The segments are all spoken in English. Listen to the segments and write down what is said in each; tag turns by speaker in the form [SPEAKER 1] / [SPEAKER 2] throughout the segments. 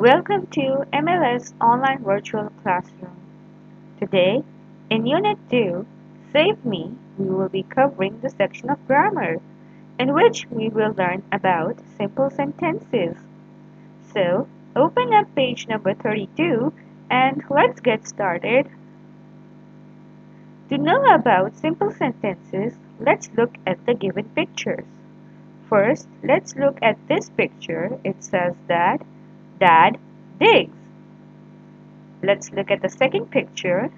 [SPEAKER 1] Welcome to MLS Online Virtual Classroom. Today, in Unit 2, Save Me, we will be covering the section of grammar, in which we will learn about simple sentences. So, open up page number 32 and let's get started. To know about simple sentences, let's look at the given pictures. First, let's look at this picture. It says that Dad digs. Let's look at the second picture.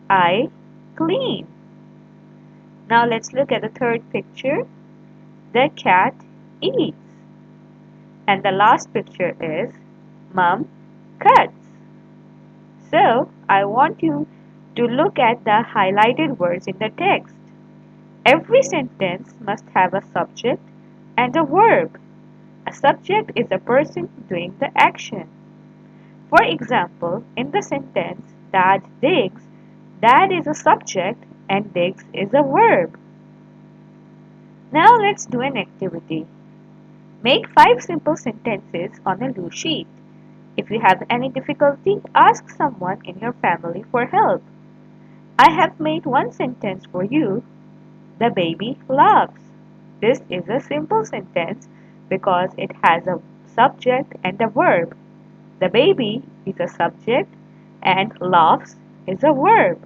[SPEAKER 1] I clean. Now let's look at the third picture. The cat eats. And the last picture is Mom cuts. So I want you to look at the highlighted words in the text. Every sentence must have a subject and a verb. A subject is a person doing the action. For example, in the sentence, Dad digs, Dad is a subject and digs is a verb. Now let's do an activity. Make 5 simple sentences on a loose sheet. If you have any difficulty, ask someone in your family for help. I have made one sentence for you. The baby laughs. This is a simple sentence because it has a subject and a verb. The baby is a subject and laughs is a verb.